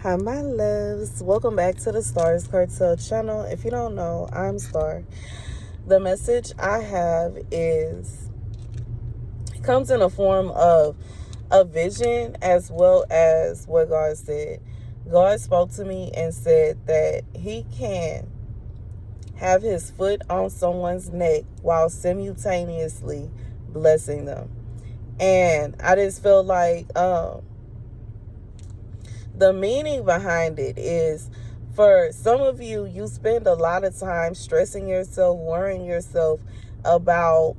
Hi, my loves. Welcome back to the Starscartel channel. If you don't know, I'm Star. The message I have comes in a form of a vision as well as what God said. God spoke to me and said that He can have His foot on someone's neck while simultaneously blessing them. And I just feel like the meaning behind it is, for some of you, you spend a lot of time stressing yourself, worrying yourself about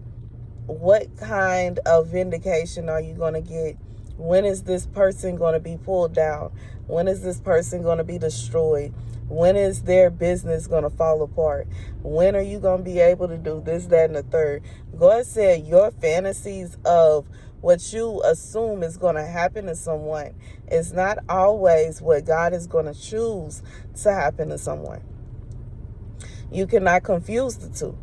what kind of vindication are you going to get? When is this person going to be pulled down? When is this person going to be destroyed? When is their business going to fall apart? When are you going to be able to do this, that, and the third? God said your fantasies of what you assume is going to happen to someone is not always what God is going to choose to happen to someone. You cannot confuse the two.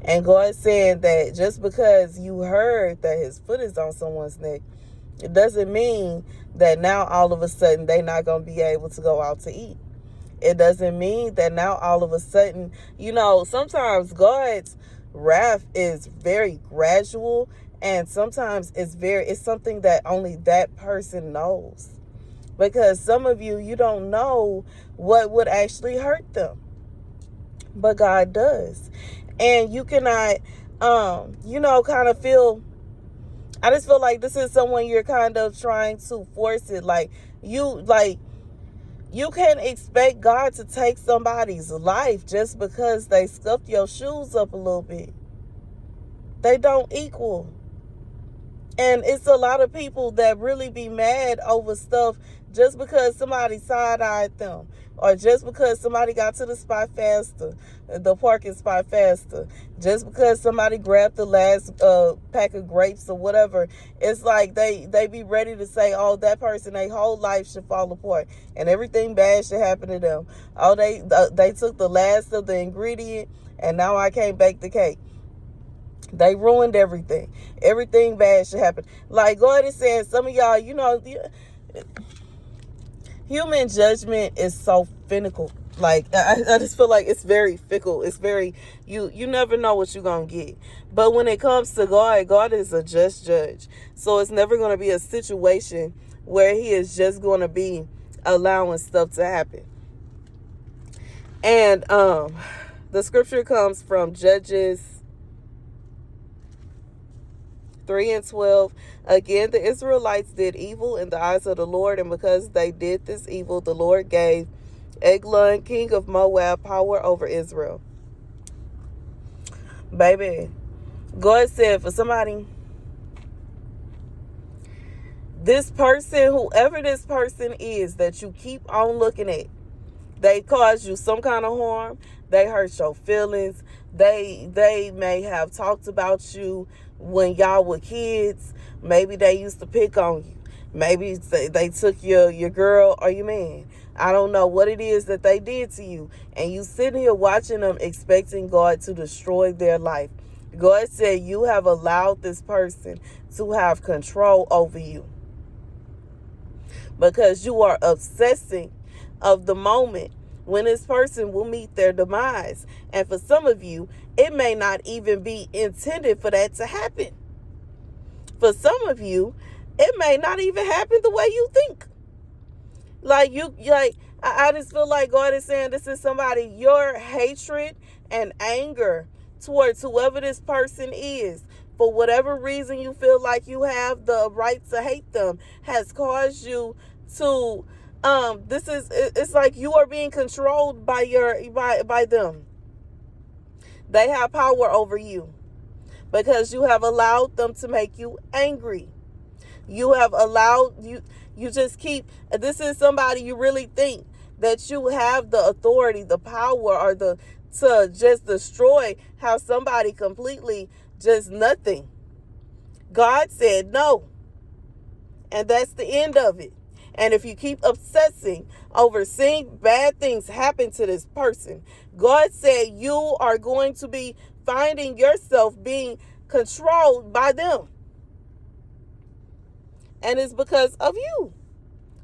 And God said that just because you heard that His foot is on someone's neck, it doesn't mean that now all of a sudden they're not going to be able to go out to eat. It doesn't mean that now all of a sudden, sometimes God's wrath is very gradual, and sometimes it's something that only that person knows. Because some of you don't know what would actually hurt them, but God does. And you cannot, kind of feel, I just feel like this is someone you're kind of trying to force it. You can't expect God to take somebody's life just because they scuffed your shoes up a little bit. They don't equal. And it's a lot of people that really be mad over stuff just because somebody side-eyed them, or just because somebody got to the spot faster, the parking spot faster, just because somebody grabbed the last pack of grapes or whatever. It's like they be ready to say, oh, that person, their whole life should fall apart and everything bad should happen to them. Oh, they took the last of the ingredient and now I can't bake the cake. They ruined everything. Everything bad should happen. Like God is saying, some of y'all, human judgment is so finical. Like I just feel like it's very fickle. It's very, you never know what you're gonna get. But when it comes to God, God is a just judge. So it's never gonna be a situation where He is just gonna be allowing stuff to happen. And the scripture comes from Judges 3:12. Again, the Israelites did evil in the eyes of the Lord, and because they did this evil, the Lord gave Eglon, king of Moab, power over Israel. Baby, God said for somebody, this person, whoever this person is that you keep on looking at, they caused you some kind of harm. They hurt your feelings. They may have talked about you when y'all were kids. Maybe they used to pick on you. Maybe they took your girl or your man. I don't know what it is that they did to you. And you sitting here watching them expecting God to destroy their life. God said you have allowed this person to have control over you, because you are obsessing of the moment when this person will meet their demise. And for some of you, it may not even be intended for that to happen. For some of you, it may not even happen the way you think. I just feel like God is saying, this is somebody, your hatred and anger towards whoever this person is, for whatever reason you feel like you have the right to hate them, has caused you to it's like you are being controlled by them. They have power over you because you have allowed them to make you angry. You have allowed you just keep, this is somebody you really think that you have the authority, the power, or to just destroy, how somebody completely just nothing. God said no. And that's the end of it. And if you keep obsessing over seeing bad things happen to this person, God said you are going to be finding yourself being controlled by them. And it's because of you.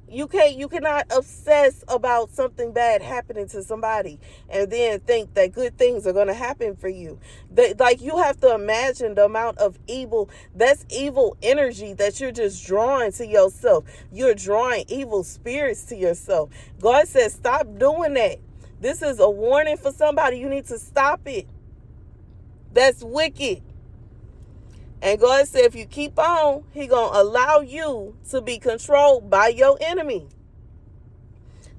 You cannot obsess about something bad happening to somebody and then think that good things are going to happen for you. Like, you have to imagine the amount of evil, that's evil energy that you're just drawing to yourself. You're drawing evil spirits to yourself. God says, stop doing that. This is a warning for somebody. You need to stop it. That's wicked. And God said, if you keep on, He going to allow you to be controlled by your enemy.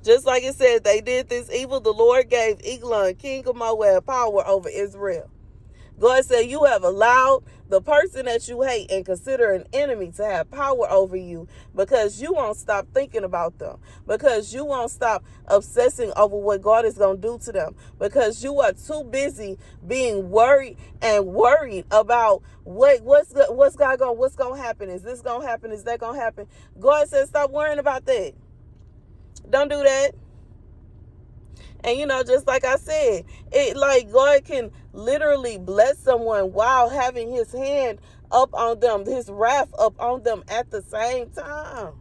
Just like it said, they did this evil. The Lord gave Eglon, king of Moab, power over Israel. God said, you have allowed the person that you hate and consider an enemy to have power over you because you won't stop thinking about them, because you won't stop obsessing over what God is going to do to them, because you are too busy being worried about what's going to happen. Is this going to happen? Is that going to happen? God says, stop worrying about that. Don't do that. And, just like I said, God can literally bless someone while having His hand up on them, His wrath up on them at the same time.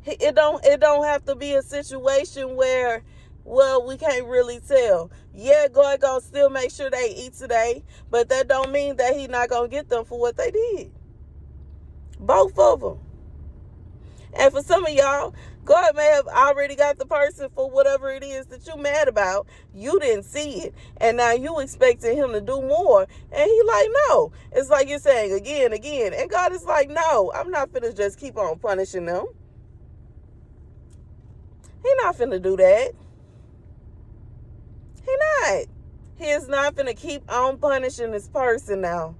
It don't have to be a situation where, well, we can't really tell. Yeah, God gonna still make sure they eat today, but that don't mean that He not gonna get them for what they did. Both of them. And for some of y'all, God may have already got the person for whatever it is that you're mad about. You didn't see it. And now you expecting Him to do more. And He like, no. It's like you're saying again. And God is like, no, I'm not finna just keep on punishing them. He not finna do that. He not. He is not finna keep on punishing this person now.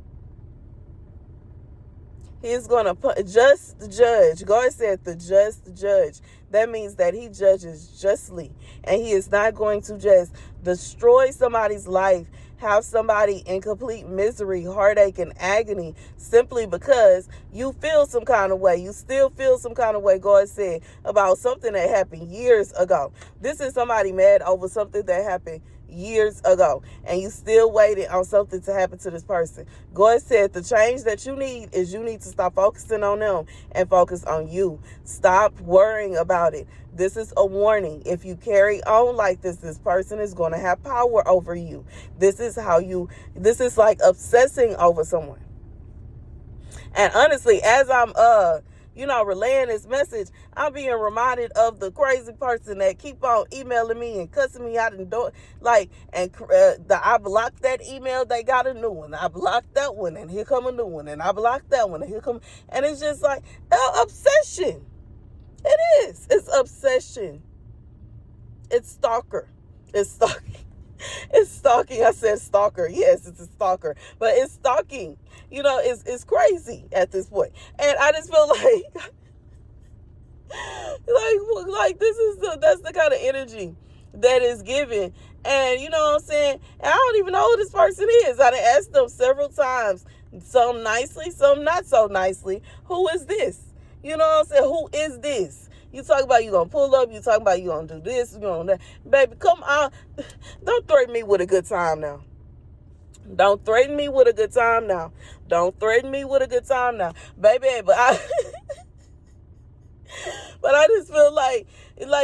He is going to just judge. God said the just judge. That means that He judges justly. And He is not going to just destroy somebody's life, have somebody in complete misery, heartache, and agony simply because you feel some kind of way. You still feel some kind of way, God said, about something that happened years ago. This is somebody mad over something that happened years ago, and you still waiting on something to happen to this person. God said the change that you need is you need to stop focusing on them and focus on you. Stop worrying about it. This is a warning. If you carry on like this person is going to have power over you. This is like obsessing over someone. And honestly, as I'm relaying this message, I'm being reminded of the crazy person that keep on emailing me and cussing me out and I blocked that email, they got a new one. I blocked that one, and here come a new one, and I blocked that one, and it's just like obsession. It is. It's obsession. It's stalker. It's stalking. It's stalking. I said stalker. Yes, it's a stalker, but it's stalking. It's crazy at this point. And I just feel like that's the kind of energy that is given. And you know what I'm saying? And I don't even know who this person is. I done asked them several times, some nicely, some not so nicely. Who is this? You know what I'm saying? Who is this? You talk about you gonna pull up. You talk about you gonna do this. You gonna that. Baby, come on. Don't threaten me with a good time now. Don't threaten me with a good time now. Don't threaten me with a good time now. Baby, but I just feel like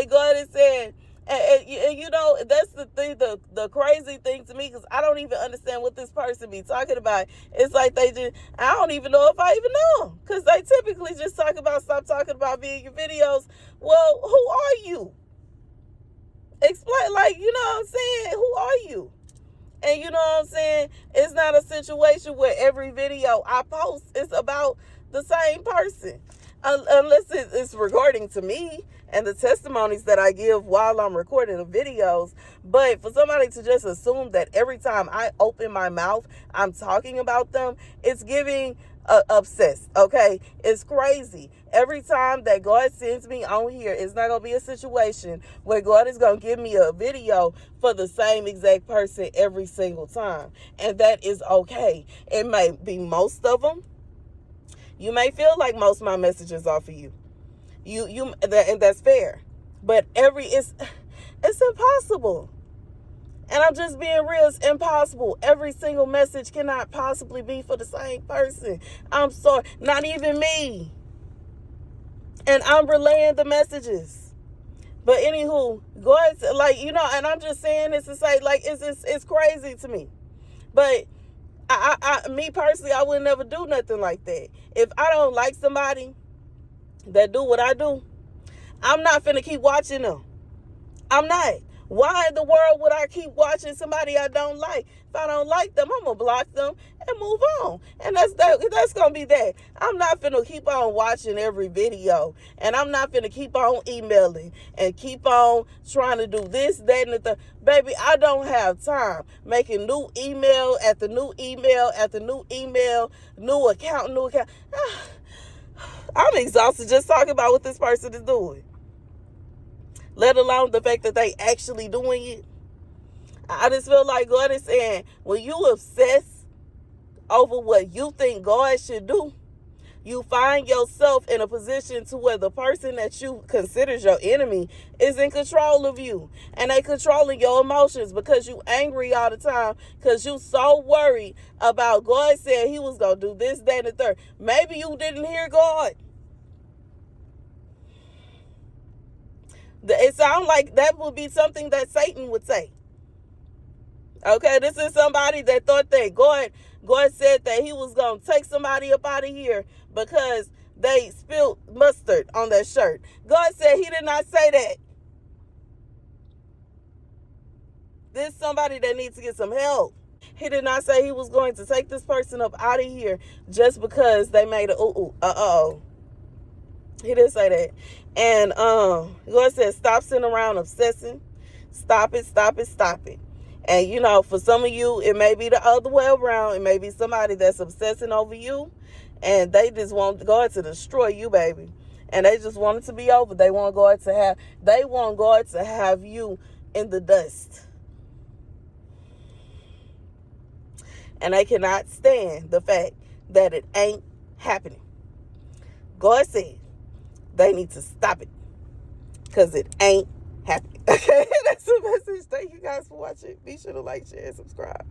God is saying, and that's the thing, the crazy thing to me, because I don't even understand what this person be talking about. It's like I don't even know if I even know, because they typically just talk about, stop talking about me in your videos. Well, who are you? Explain, you know what I'm saying? Who are you? And you know what I'm saying? It's not a situation where every video I post is about the same person. Unless it's regarding to me and the testimonies that I give while I'm recording the videos. But for somebody to just assume that every time I open my mouth, I'm talking about them, it's giving obsessed, okay? It's crazy. Every time that God sends me on here, it's not going to be a situation where God is going to give me a video for the same exact person every single time. And that is okay. It may be most of them. You may feel like most of my messages are for you. And that's fair. But it's impossible. And I'm just being real, it's impossible. Every single message cannot possibly be for the same person. I'm sorry. Not even me. And I'm relaying the messages. But anywho, God, like, and I'm just saying this to say, like, it's crazy to me. But me personally, I would never do nothing like that. If I don't like somebody that do what I do, I'm not finna keep watching them. I'm not. Why in the world would I keep watching somebody I don't like? If I don't like them, I'm going to block them and move on. And that's going to be that. I'm not finna keep on watching every video. And I'm not finna keep on emailing and keep on trying to do this, that, and the third. Baby, I don't have time making new email after new email after new email, new account. I'm exhausted just talking about what this person is doing. Let alone the fact that they actually doing it. I just feel like God is saying, when you obsess over what you think God should do, you find yourself in a position to where the person that you consider your enemy is in control of you. And they controlling your emotions because you angry all the time because you so worried about God said he was going to do this, that, and the third. Maybe you didn't hear God. It sounds like that would be something that Satan would say. Okay, this is somebody that thought that God said that he was going to take somebody up out of here because they spilled mustard on their shirt. God said he did not say that. This is somebody that needs to get some help. He did not say he was going to take this person up out of here just because they made a uh-oh. He didn't say that. And God said, stop sitting around obsessing. Stop it. And, for some of you, it may be the other way around. It may be somebody that's obsessing over you, and they just want God to destroy you, baby. And they just want it to be over. They want God to have you in the dust. And they cannot stand the fact that it ain't happening. God said, they need to stop it because it ain't happening. Okay, that's the message. Thank you guys for watching. Be sure to like, share, and subscribe.